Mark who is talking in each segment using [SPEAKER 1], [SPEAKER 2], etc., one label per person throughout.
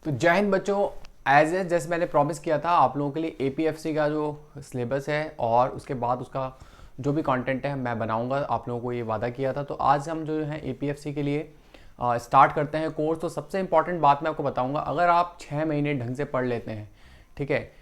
[SPEAKER 1] तो जय हिंद बच्चों। एज ए जैसे मैंने प्रॉमिस किया था आप लोगों के लिए एपीएफसी का जो सिलेबस है और उसके बाद उसका जो भी कंटेंट है मैं बनाऊंगा, आप लोगों को ये वादा किया था। तो आज हम जो है एपीएफसी के लिए स्टार्ट करते हैं कोर्स। तो सबसे इंपॉर्टेंट बात मैं आपको बताऊंगा, अगर आप 6 महीने ढंग से पढ़ लेते हैं, ठीक है,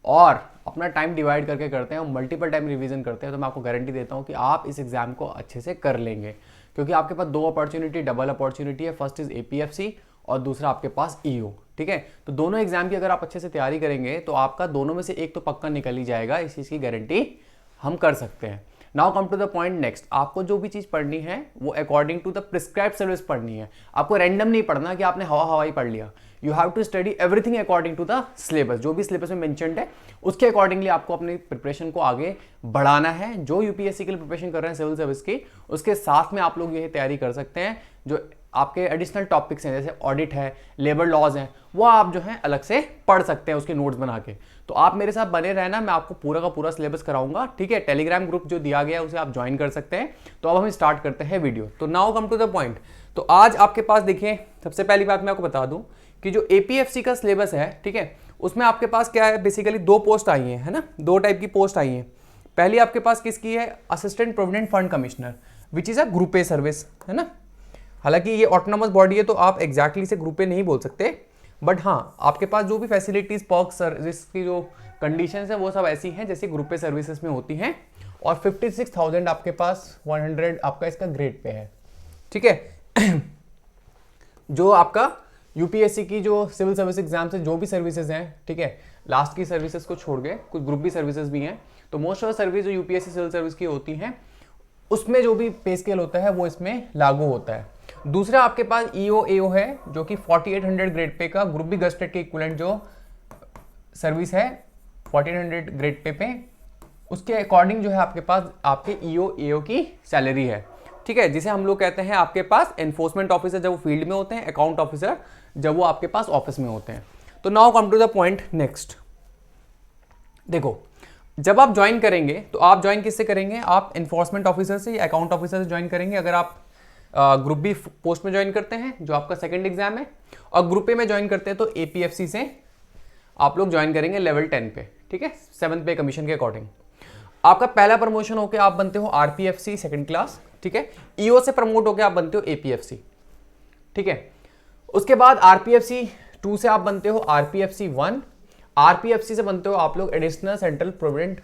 [SPEAKER 1] और अपना टाइम डिवाइड करके करते हैं और मल्टीपल टाइम रिवीजन करते हैं, तो मैं आपको गारंटी देता हूँ कि आप इस एग्ज़ाम को अच्छे से कर लेंगे। क्योंकि आपके पास दो अपॉर्चुनिटी, डबल अपॉर्चुनिटी है। फर्स्ट इज़ एपीएफसी और दूसरा आपके पास ईओ, ठीक है। तो दोनों एग्जाम की अगर आप अच्छे से तैयारी करेंगे तो आपका दोनों में से एक तो पक्का निकल ही जाएगा, इस चीज़ की गारंटी हम कर सकते हैं। Now come to the point. Next, आपको जो भी चीज़ पढ़नी है वो according to the prescribe syllabus पढ़नी है। आपको रैंडम नहीं पढ़ना कि आपने हवा हवाई पढ़ लिया। You have to study everything according to the syllabus. जो भी सिलेबस में मेंशन्ड है उसके अकॉर्डिंगली आपको अपनी प्रिपरेशन को आगे बढ़ाना है। जो यूपीएससी के लिए प्रिपरेशन कर रहे हैं सिविल सर्विस की, उसके साथ में आप लोग ये तैयारी कर सकते हैं। जो आपके एडिशनल टॉपिक्स हैं जैसे ऑडिट है, लेबर लॉज हैं, वो आप जो है अलग से पढ़ सकते हैं उसके नोट्स बना के। तो आप मेरे साथ बने रहना, मैं आपको पूरा का पूरा सिलेबस कराऊंगा, ठीक है। टेलीग्राम ग्रुप जो दिया गया है उसे आप ज्वाइन कर सकते हैं। तो अब हम स्टार्ट करते हैं वीडियो। तो now come to the point. तो आज आपके पास देखिए, सबसे पहली बात मैं आपको बता दूं कि जो एपीएफसी का सिलेबस है, ठीक है, उसमें आपके पास क्या है, बेसिकली दो पोस्ट आई हैं, है ना, दो टाइप की पोस्ट आई हैं। पहली आपके पास किसकी है, assistant provident fund commissioner, which is a group a service, है ना। हालांकि ये ऑटोनोमस बॉडी है तो आप एग्जैक्टली से ग्रुप ए नहीं बोल सकते, बट हाँ आपके पास जो भी फैसिलिटीज, पर्क, सर्विस की जो कंडीशंस है वो सब ऐसी हैं जैसे ग्रुप ए सर्विसेज में होती हैं। और 56,000 आपके पास 100 आपका इसका ग्रेड पे है, ठीक है। जो आपका यूपीएससी की जो सिविल सर्विस एग्जाम से जो भी सर्विसेज हैं, ठीक है, लास्ट की सर्विसेज को छोड़ के कुछ ग्रुप बी सर्विसेज भी हैं, तो मोस्ट ऑफ सर्विस जो यूपीएससी सिविल सर्विस की होती हैं उसमें जो भी पे स्केल होता है वो इसमें लागू होता है। दूसरा आपके पास ईओ एओ है जो कि 4800 ग्रेड पे का ग्रुप बी गस्टेड के इक्विवेलेंट जो सर्विस है 4800 ग्रेड पे उसके अकॉर्डिंग जो है आपके पास आपके ईओ एओ की सैलरी है, ठीक है, जिसे हम लोग कहते हैं आपके पास एनफोर्समेंट ऑफिसर जब वो फील्ड में होते हैं, अकाउंट ऑफिसर जब वो आपके पास ऑफिस में होते हैं। तो now come to the point. Next देखो, जब आप ज्वाइन करेंगे तो आप ज्वाइन किससे करेंगे, आप एनफोर्समेंट ऑफिसर से या अकाउंट ऑफिसर से ज्वाइन करेंगे अगर आप ग्रुप बी पोस्ट में ज्वाइन करते हैं जो आपका सेकंड एग्जाम है, और ग्रुप ए में ज्वाइन करते हैं तो एपीएफसी से आप लोग ज्वाइन करेंगे लेवल 10 पे, ठीक है, 7th पे कमीशन के अकॉर्डिंग। आपका पहला प्रमोशन होकर आप बनते हो आरपीएफसी सेकंड क्लास, ठीक है। ईओ से प्रमोट होकर आप बनते हो एपीएफसी, ठीक है। उसके बाद आरपीएफसी 2 से आप बनते हो आरपीएफसी 1, आरपीएफसी से बनते हो आप लोग additional central provident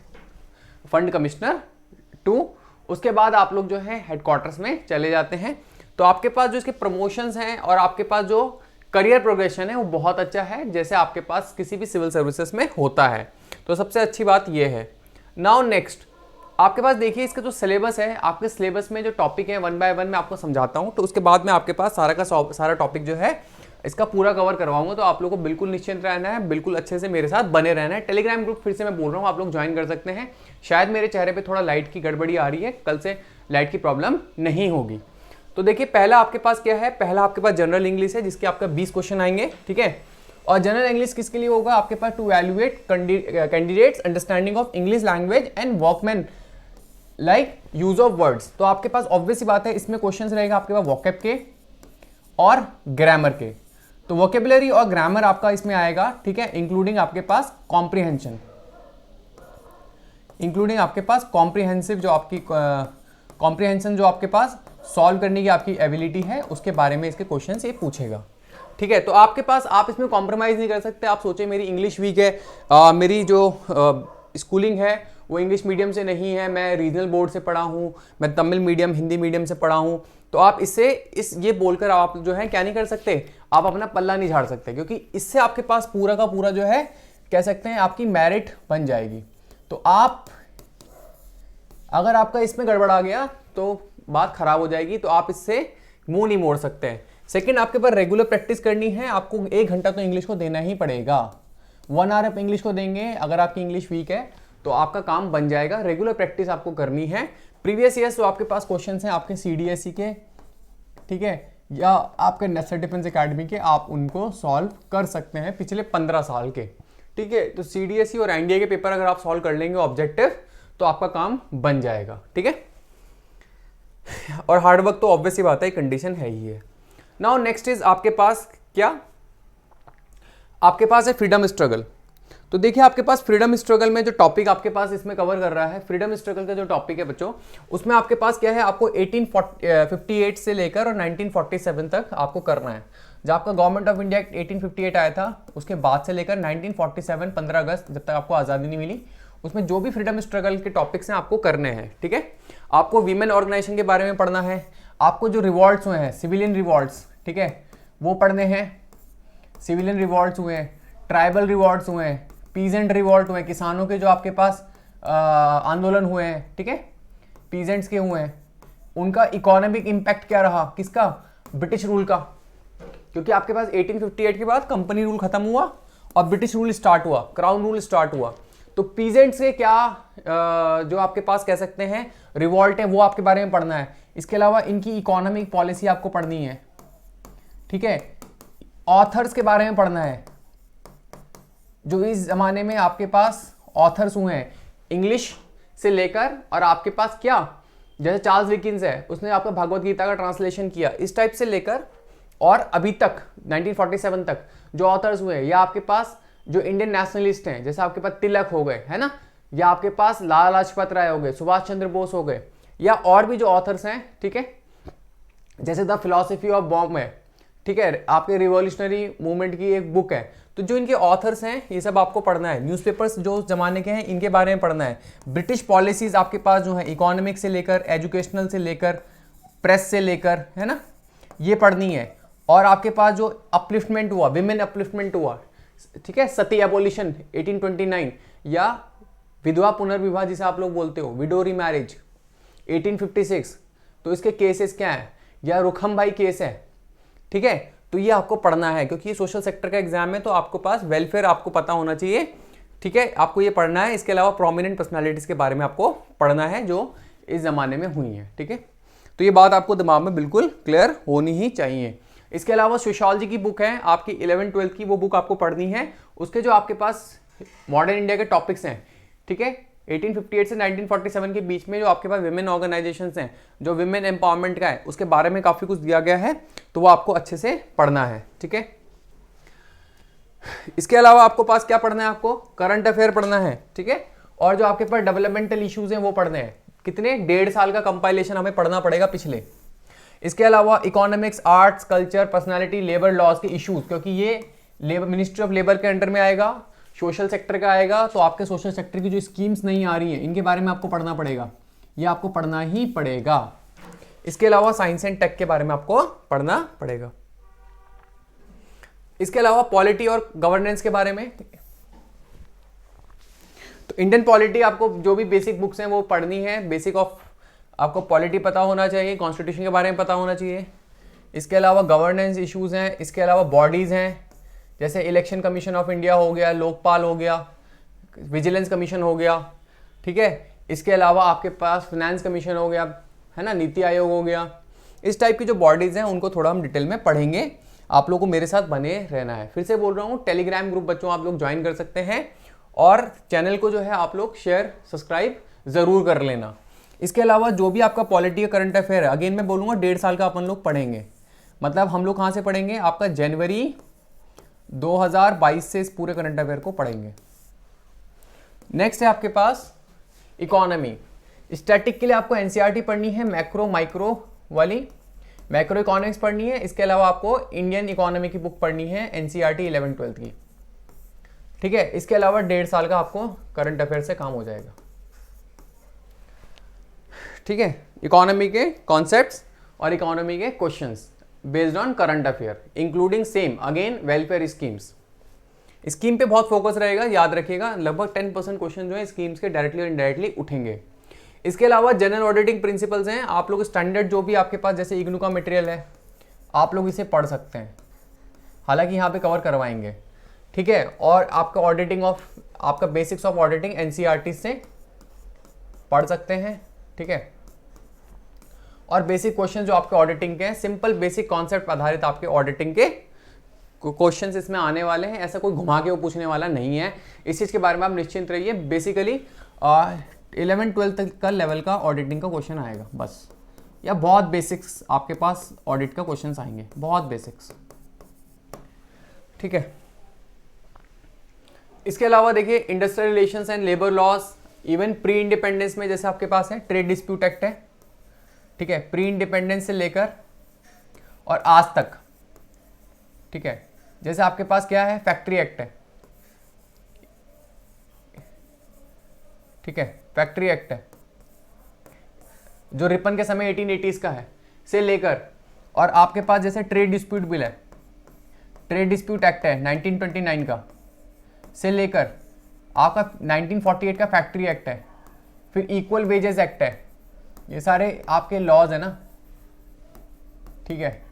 [SPEAKER 1] fund commissioner 2। उसके बाद आप लोग जो है हेडक्वार्टर्स में चले जाते हैं। तो आपके पास जो इसके प्रमोशंस हैं और आपके पास जो करियर प्रोग्रेशन है वो बहुत अच्छा है, जैसे आपके पास किसी भी सिविल सर्विसेज में होता है। तो सबसे अच्छी बात ये है। नाउ नेक्स्ट, आपके पास देखिए इसका जो सिलेबस है, आपके सिलेबस में जो टॉपिक है 1 बाय 1 मैं आपको समझाता हूँ। तो उसके बाद में आपके पास सारा का सारा टॉपिक जो है इसका पूरा कवर करवाऊंगा। तो आप लोगों को बिल्कुल निश्चिंत रहना है, बिल्कुल अच्छे से मेरे साथ बने रहना है। टेलीग्राम ग्रुप फिर से मैं बोल रहा हूँ, आप लोग ज्वाइन कर सकते हैं। शायद मेरे चेहरे पे थोड़ा लाइट की गड़बड़ी आ रही है, कल से लाइट की प्रॉब्लम नहीं होगी। तो देखिए पहला आपके पास क्या है, पहला आपके पास जनरल इंग्लिश है जिसके आपका 20 क्वेश्चन आएंगे, ठीक है। और जनरल इंग्लिश किसके लिए होगा, आपके पास to valuate candidates understanding of English language and workman like use of words. तो आपके पास ऑब्वियस सी बात है इसमें क्वेश्चंस रहेगा आपके पास वोकैब के और ग्रामर के। तो वोकेबुलरी और ग्रामर आपका इसमें आएगा, ठीक है, इंक्लूडिंग आपके पास कॉम्प्रिहेंशन, इंक्लूडिंग आपके पास कॉम्प्रिहेंसिव जो आपकी कॉम्प्रिहेंशन जो आपके पास सॉल्व करने की आपकी एबिलिटी है उसके बारे में इसके क्वेश्चंस ये पूछेगा, ठीक है। तो आपके पास आप इसमें कॉम्प्रोमाइज़ नहीं कर सकते। आप सोचे मेरी इंग्लिश वीक है, मेरी जो स्कूलिंग है वो इंग्लिश मीडियम से नहीं है, मैं रीजनल बोर्ड से पढ़ा हूँ, मैं तमिल मीडियम हिंदी मीडियम से पढ़ा हूँ, तो आप इससे ये बोलकर आप जो है क्या नहीं कर सकते, आप अपना पल्ला नहीं झाड़ सकते, क्योंकि इससे आपके पास पूरा का पूरा जो है कह सकते हैं आपकी मेरिट बन जाएगी। तो आप अगर आपका इसमें गड़बड़ आ गया तो बात खराब हो जाएगी, तो आप इससे मुंह नहीं मोड़ सकते हैं। सेकंड, आपके पास रेगुलर प्रैक्टिस करनी है, आपको 1 घंटा तो इंग्लिश को देना ही पड़ेगा। 1 आवर आप इंग्लिश को देंगे, अगर आपकी इंग्लिश वीक है तो आपका काम बन जाएगा। रेगुलर प्रैक्टिस आपको करनी है। प्रीवियस ईयर्स जो आपके पास क्वेश्चंस हैं आपके सीडीएसई के, ठीक है, या आपके नेशनल डिफेंस एकेडमी के, आप उनको सॉल्व कर सकते हैं पिछले 15 साल के, ठीक है। तो सीडीएसई और एनडीए के पेपर अगर आप सॉल्व कर लेंगे ऑब्जेक्टिव तो आपका काम बन जाएगा, ठीक है। और हार्डवर्क तो ऑब्वियस ही बात है, कंडीशन है ही है। नाउ नेक्स्ट इज आपके पास क्या, आपके पास है फ्रीडम स्ट्रगल। तो देखिए आपके पास फ्रीडम स्ट्रगल में जो टॉपिक आपके पास इसमें कवर कर रहा है, फ्रीडम स्ट्रगल का जो टॉपिक है बच्चों, उसमें आपके पास क्या है, आपको 1858 से लेकर और 1947 तक आपको करना है। जब आपका गवर्नमेंट ऑफ इंडिया एक्ट 1858 आया था, उसके बाद से लेकर 1947 15 अगस्त जब तक आपको आज़ादी नहीं मिली, उसमें जो भी फ्रीडम स्ट्रगल के टॉपिक्स हैं आपको करने हैं। ठीक है, आपको वीमेन ऑर्गेनाइजेशन के बारे में पढ़ना है, आपको जो रिवॉल्ट्स हुए हैं सिविलियन रिवॉल्ट्स, ठीक है, वो पढ़ने हैं। सिविलियन रिवॉल्ट्स हुए हैं, ट्राइबल रिवॉल्ट्स हुए हैं, पीजेंट रिवॉल्ट हुए हैं, किसानों के जो आपके पास आंदोलन हुए हैं, ठीक है, पीजेंट्स के हुए हैं, उनका इकोनॉमिक इम्पैक्ट क्या रहा, किसका, ब्रिटिश रूल का, क्योंकि आपके पास 1858 के बाद कंपनी रूल खत्म हुआ और ब्रिटिश रूल स्टार्ट हुआ, क्राउन रूल स्टार्ट हुआ। तो पीजेंट्स के क्या जो आपके पास कह सकते हैं रिवॉल्ट है, वो आपके बारे में पढ़ना है। इसके अलावा इनकी इकोनॉमिक पॉलिसी आपको पढ़नी है। ठीक है, ऑथर्स के बारे में पढ़ना है, जो इस जमाने में आपके पास ऑथर्स हुए हैं इंग्लिश से लेकर, और आपके पास क्या, जैसे चार्ल्स डिकिंस है, उसने आपका भगवत गीता का ट्रांसलेशन किया, इस टाइप से लेकर और अभी तक 1947 तक जो ऑथर्स हुए हैं, या आपके पास जो इंडियन नेशनलिस्ट हैं, जैसे आपके पास तिलक हो गए, है ना, या आपके पास लाला लाजपत राय हो गए, सुभाष चंद्र बोस हो गए, या और भी जो ऑथर्स हैं, ठीक है, जैसे द फिलॉसफी ऑफ बॉम्ब है, ठीक है, आपके रिवॉल्यूशनरी मूवमेंट की एक बुक है। तो जो इनके ऑथर्स हैं ये सब आपको पढ़ना है। न्यूज़पेपर्स जो उस जमाने के हैं इनके बारे में पढ़ना है। ब्रिटिश पॉलिसीज आपके पास जो है इकोनॉमिक से लेकर, एजुकेशनल से लेकर, प्रेस से लेकर, है ना, ये पढ़नी है। और आपके पास जो अपलिफ्टमेंट हुआ, विमेन अपलिफ्टमेंट हुआ, ठीक है, सती एबोलिशन 1829, या विधवा पुनर्विवाह जिसे आप लोग बोलते हो, विडो रीमैरिज 1856, तो इसके केसेस क्या है, या रुखम भाई केस है, ठीक है। तो ये आपको पढ़ना है क्योंकि ये सोशल सेक्टर का एग्जाम है, तो आपको पास वेलफेयर आपको पता होना चाहिए, ठीक है, आपको ये पढ़ना है। इसके अलावा प्रोमिनेंट पर्सनालिटीज के बारे में आपको पढ़ना है जो इस जमाने में हुई है, ठीक है। तो ये बात आपको दिमाग में बिल्कुल क्लियर होनी ही चाहिए। इसके अलावा सोशियोलॉजी की बुक है आपकी 11th-12th की, वो बुक आपको पढ़नी है। उसके जो आपके पास मॉडर्न इंडिया के टॉपिक्स हैं, ठीक है, 1858 से 1947 के बीच में जो आपके पास विमेन ऑर्गेनाइजेशंस हैं, जो विमेन एम्पावरमेंट का है, उसके बारे में काफ़ी कुछ दिया गया है, तो वो आपको अच्छे से पढ़ना है, ठीक है। इसके अलावा आपको पास क्या पढ़ना है, आपको करंट अफेयर पढ़ना है, ठीक है, और जो आपके पास डेवलपमेंटल इश्यूज हैं वो पढ़ने हैं। कितने, 1.5 साल का कंपाइलेशन हमें पढ़ना पड़ेगा पिछले। इसके अलावा economics, arts, culture, personality, labour laws के इश्यूज, क्योंकि ये लेबर मिनिस्ट्री ऑफ लेबर के अंडर में आएगा, सोशल सेक्टर का आएगा, तो आपके सोशल सेक्टर की जो स्कीम्स नहीं आ रही हैं इनके बारे में आपको पढ़ना पड़ेगा, ये आपको पढ़ना ही पड़ेगा। इसके अलावा साइंस एंड टेक के बारे में आपको पढ़ना पड़ेगा। इसके अलावा पॉलिटी और गवर्नेंस के बारे में, तो इंडियन पॉलिटी आपको जो भी बेसिक बुक्स हैं वो पढ़नी है। बेसिक ऑफ आपको पॉलिटी पता होना चाहिए, कॉन्स्टिट्यूशन के बारे में पता होना चाहिए। इसके अलावा गवर्नेंस इश्यूज हैं, इसके अलावा बॉडीज़ हैं, जैसे इलेक्शन कमीशन ऑफ इंडिया हो गया, लोकपाल हो गया, विजिलेंस कमीशन हो गया, ठीक है। इसके अलावा आपके पास फाइनेंस कमीशन हो गया, है ना, नीति आयोग हो गया। इस टाइप की जो बॉडीज़ हैं उनको थोड़ा हम डिटेल में पढ़ेंगे। आप लोगों को मेरे साथ बने रहना है। फिर से बोल रहा हूँ, टेलीग्राम ग्रुप बच्चों आप लोग ज्वाइन कर सकते हैं, और चैनल को जो है आप लोग शेयर सब्सक्राइब ज़रूर कर लेना। इसके अलावा जो भी आपका पॉलिटी या करंट अफेयर है, अगेन मैं बोलूँगा 1.5 साल का अपन लोग पढ़ेंगे। मतलब हम लोग कहाँ से पढ़ेंगे, आपका जनवरी 2022 से इस पूरे करंट अफेयर को पढ़ेंगे। नेक्स्ट है आपके पास इकोनॉमी। स्टैटिक के लिए आपको एनसीईआरटी पढ़नी है, मैक्रो माइक्रो वाली, मैक्रो इकोनॉमिक्स पढ़नी है। इसके अलावा आपको इंडियन इकोनॉमी की बुक पढ़नी है, एनसीईआरटी 11th-12th की, ठीक है। इसके अलावा 1.5 साल का आपको करंट अफेयर से काम हो जाएगा, ठीक है। इकोनॉमी के कॉन्सेप्ट्स और इकोनॉमी के questions based on current affair, including same again welfare schemes. Scheme पे बहुत फोकस रहेगा, याद रखिएगा। लगभग 10% क्वेश्चन जो है स्कीम्स के डायरेक्टली और इनडायरेक्टली उठेंगे। इसके अलावा जनरल ऑडिटिंग प्रिंसिपल्स हैं, आप लोग स्टैंडर्ड जो भी आपके पास जैसे इग्नू का मटेरियल है आप लोग इसे पढ़ सकते हैं, हालांकि यहाँ पे कवर करवाएंगे, ठीक है। और आपका ऑडिटिंग ऑफ आपका बेसिक्स ऑफ ऑडिटिंग एनसीईआरटी से पढ़ सकते हैं, ठीक है। और बेसिक क्वेश्चन जो आपके ऑडिटिंग के हैं, सिंपल बेसिक कॉन्सेप्ट आधारित आपके ऑडिटिंग के क्वेश्चंस इसमें आने वाले हैं। ऐसा कोई घुमा के वो पूछने वाला नहीं है, इस चीज़ के बारे में आप निश्चिंत रहिए। बेसिकली 11th-12th तक का लेवल का ऑडिटिंग का क्वेश्चन आएगा बस, या बहुत बेसिक्स आपके पास ऑडिट का क्वेश्चन आएंगे, बहुत बेसिक्स, ठीक है। इसके अलावा देखिए industrial relations and labour laws, even pre independence में जैसे आपके पास है ट्रेड डिस्प्यूट एक्ट है, ठीक है, प्री इंडिपेंडेंस से लेकर और आज तक, ठीक है। जैसे आपके पास क्या है, फैक्ट्री एक्ट है, ठीक है, फैक्ट्री एक्ट है जो रिपन के समय 1880s का है से लेकर, और आपके पास जैसे ट्रेड डिस्प्यूट बिल है, ट्रेड डिस्प्यूट एक्ट है 1929 का से लेकर आपका 1948 का फैक्ट्री एक्ट है, फिर इक्वल वेजेस एक्ट है, ये सारे आपके लॉज है ना, ठीक है।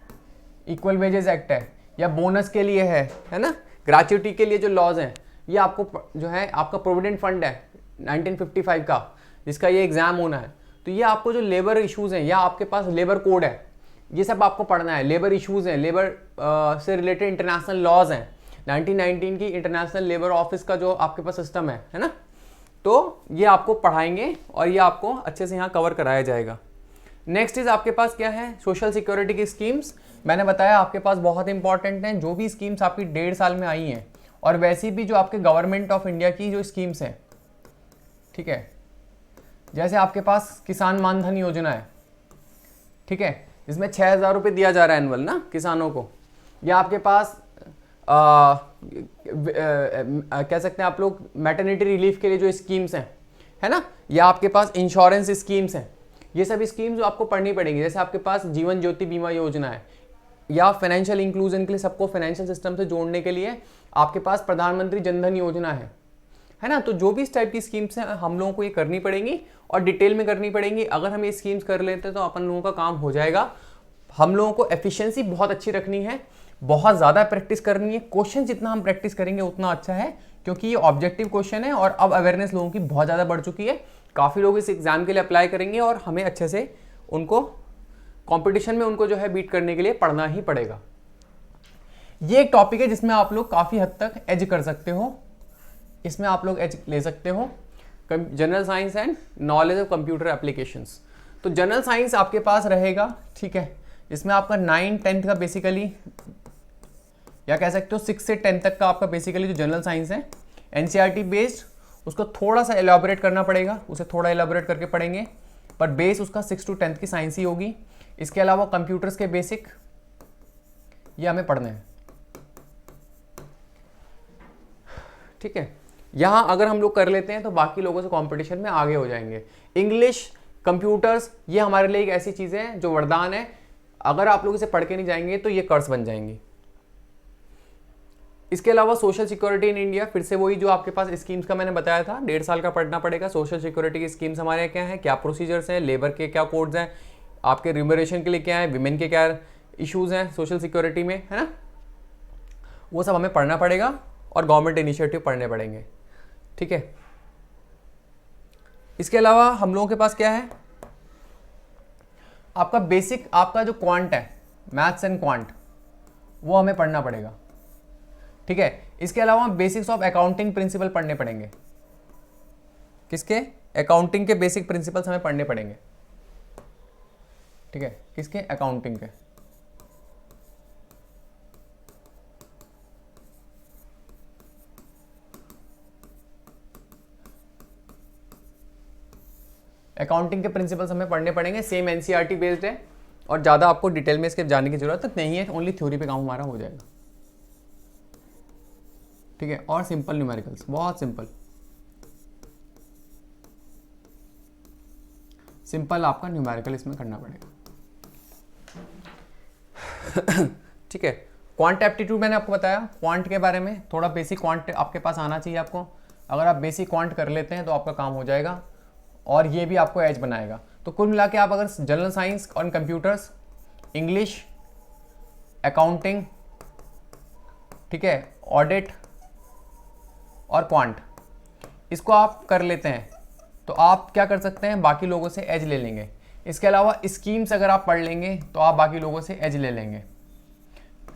[SPEAKER 1] इक्वल वेजेस एक्ट है, या बोनस के लिए है ना, ग्रेच्युटी के लिए जो लॉज हैं, ये आपको जो है आपका प्रोविडेंट फंड है 1955 का, जिसका ये एग्जाम होना है। तो ये आपको जो लेबर इश्यूज हैं, या आपके पास लेबर कोड है, ये सब आपको पढ़ना है। लेबर इश्यूज हैं, लेबर से रिलेटेड इंटरनेशनल लॉज हैं, 1919 की इंटरनेशनल लेबर ऑफिस का जो आपके पास सिस्टम है ना, तो ये आपको पढ़ाएंगे और ये आपको अच्छे से यहाँ कवर कराया जाएगा। नेक्स्ट इज आपके पास क्या है, सोशल सिक्योरिटी की स्कीम्स। मैंने बताया आपके पास बहुत इंपॉर्टेंट हैं, जो भी स्कीम्स आपकी 1.5 साल में आई हैं, और वैसी भी जो आपके गवर्नमेंट ऑफ इंडिया की जो स्कीम्स हैं, ठीक है। जैसे आपके पास किसान मानधन योजना है, ठीक है, जिसमें 6,000 रुपये दिया जा रहा है एनुअल ना किसानों को। या आपके पास कह सकते हैं आप लोग मैटरनिटी रिलीफ के लिए जो स्कीम्स हैं, है ना, या आपके पास इंश्योरेंस स्कीम्स हैं, ये सब स्कीम्स जो आपको पढ़नी पड़ेंगी। जैसे आपके पास जीवन ज्योति बीमा योजना है, या फाइनेंशियल इंक्लूजन के लिए सबको फाइनेंशियल सिस्टम से जोड़ने के लिए आपके पास प्रधानमंत्री जनधन योजना है ना। तो जो भी इस टाइप की स्कीम्स हैं हम लोगों को ये करनी पड़ेंगी और डिटेल में करनी पड़ेंगी। अगर हम ये स्कीम्स कर लेते हैं तो अपन लोगों का काम हो जाएगा। हम लोगों को एफिशिएंसी बहुत अच्छी रखनी है, बहुत ज़्यादा प्रैक्टिस करनी है। क्वेश्चन जितना हम प्रैक्टिस करेंगे उतना अच्छा है, क्योंकि ये ऑब्जेक्टिव क्वेश्चन है और अब अवेयरनेस लोगों की बहुत ज़्यादा बढ़ चुकी है। काफ़ी लोग इस एग्जाम के लिए अप्लाई करेंगे और हमें अच्छे से उनको कंपटीशन में उनको जो है बीट करने के लिए पढ़ना ही पड़ेगा। ये एक टॉपिक है जिसमें आप लोग काफ़ी हद तक एज कर सकते हो, इसमें आप लोग एज ले सकते हो। General science and knowledge of computer applications. तो जनरल साइंस आपके पास रहेगा, ठीक है, इसमें आपका 9, 10 का बेसिकली, या कह सकते हो 6 से 10 तक का आपका बेसिकली जो जनरल साइंस है एनसीईआरटी बेस्ड, उसको थोड़ा सा एलैबोरेट करना पड़ेगा, उसे थोड़ा एलैबोरेट करके पढ़ेंगे, पर बेस उसका 6 to 10 की साइंस ही होगी। इसके अलावा कंप्यूटर्स के बेसिक ये हमें पढ़ने हैं, ठीक है। यहाँ अगर हम लोग कर लेते हैं तो बाकी लोगों से कंपटीशन में आगे हो जाएंगे। इंग्लिश, कंप्यूटर्स, ये हमारे लिए एक ऐसी चीज़ है जो वरदान है। अगर आप लोग इसे पढ़ के नहीं जाएंगे तो ये कर्स बन जाएंगी। इसके अलावा सोशल सिक्योरिटी इन इंडिया, फिर से वही जो आपके पास स्कीम्स का मैंने बताया था, 1.5 साल का पढ़ना पड़ेगा। सोशल सिक्योरिटी की स्कीम्स हमारे यहाँ क्या है, क्या प्रोसीजर्स हैं, लेबर के क्या कोड्स हैं, आपके रिम्यूनरेशन के लिए क्या है, विमेन के क्या इश्यूज़ हैं सोशल सिक्योरिटी में, है ना, वो सब हमें पढ़ना पड़ेगा और गवर्नमेंट इनिशिएटिव पढ़ने पड़ेंगे, ठीक है। इसके अलावा हम लोगों के पास क्या है, आपका बेसिक, आपका जो क्वांट है, मैथ्स एंड क्वांट, वो हमें पढ़ना पड़ेगा, ठीक है। इसके अलावा बेसिक्स ऑफ अकाउंटिंग प्रिंसिपल पढ़ने पड़ेंगे। किसके, अकाउंटिंग के बेसिक प्रिंसिपल्स हमें पढ़ने पड़ेंगे, ठीक है, किसके, अकाउंटिंग के। अकाउंटिंग के प्रिंसिपल्स हमें पढ़ने पड़ेंगे, सेम एनसीईआरटी बेस्ड है और ज़्यादा आपको डिटेल में इसके जाने की जरूरत नहीं है, ओनली थ्योरी पे काम हमारा हो जाएगा, ठीक है। और सिंपल न्यूमेरिकल्स, बहुत सिंपल सिंपल आपका न्यूमेरिकल इसमें करना पड़ेगा, ठीक है। क्वांट एप्टीट्यूड मैंने आपको बताया, क्वांट के बारे में थोड़ा बेसिक क्वांट आपके पास आना चाहिए आपको। अगर आप बेसिक क्वांट कर लेते हैं तो आपका काम हो जाएगा और ये भी आपको एज बनाएगा। तो कुल मिला के आप अगर जनरल साइंस और कंप्यूटर्स, इंग्लिश, अकाउंटिंग, ठीक है, ऑडिट और क्वांट, इसको आप कर लेते हैं तो आप क्या कर सकते हैं, बाकी लोगों से एज ले लेंगे। इसके अलावा स्कीम्स अगर आप पढ़ लेंगे तो आप बाकी लोगों से एज ले लेंगे,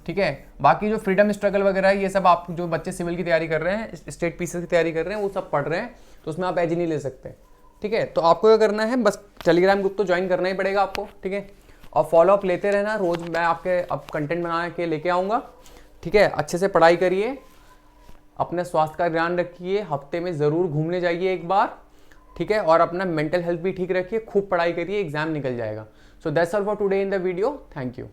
[SPEAKER 1] ठीक है। बाकी जो फ्रीडम स्ट्रगल वगैरह है, ये सब आप जो बच्चे सिविल की तैयारी कर रहे हैं, स्टेट पीसीएस की तैयारी कर रहे हैं, वो सब पढ़ रहे हैं, तो उसमें आप एज नहीं ले सकते, ठीक है। तो आपको क्या करना है, बस टेलीग्राम ग्रुप तो ज्वाइन करना ही पड़ेगा आपको, ठीक है, और फॉलोअप लेते रहना। रोज मैं आपके अब कंटेंट बना के लेके आऊँगा, ठीक है। अच्छे से पढ़ाई करिए, अपने स्वास्थ्य का ध्यान रखिए, हफ्ते में ज़रूर घूमने जाइए एक बार, ठीक है, और अपना मेंटल हेल्थ भी ठीक रखिए, खूब पढ़ाई करिए, एग्जाम निकल जाएगा। So that's all for today in the video, thank you.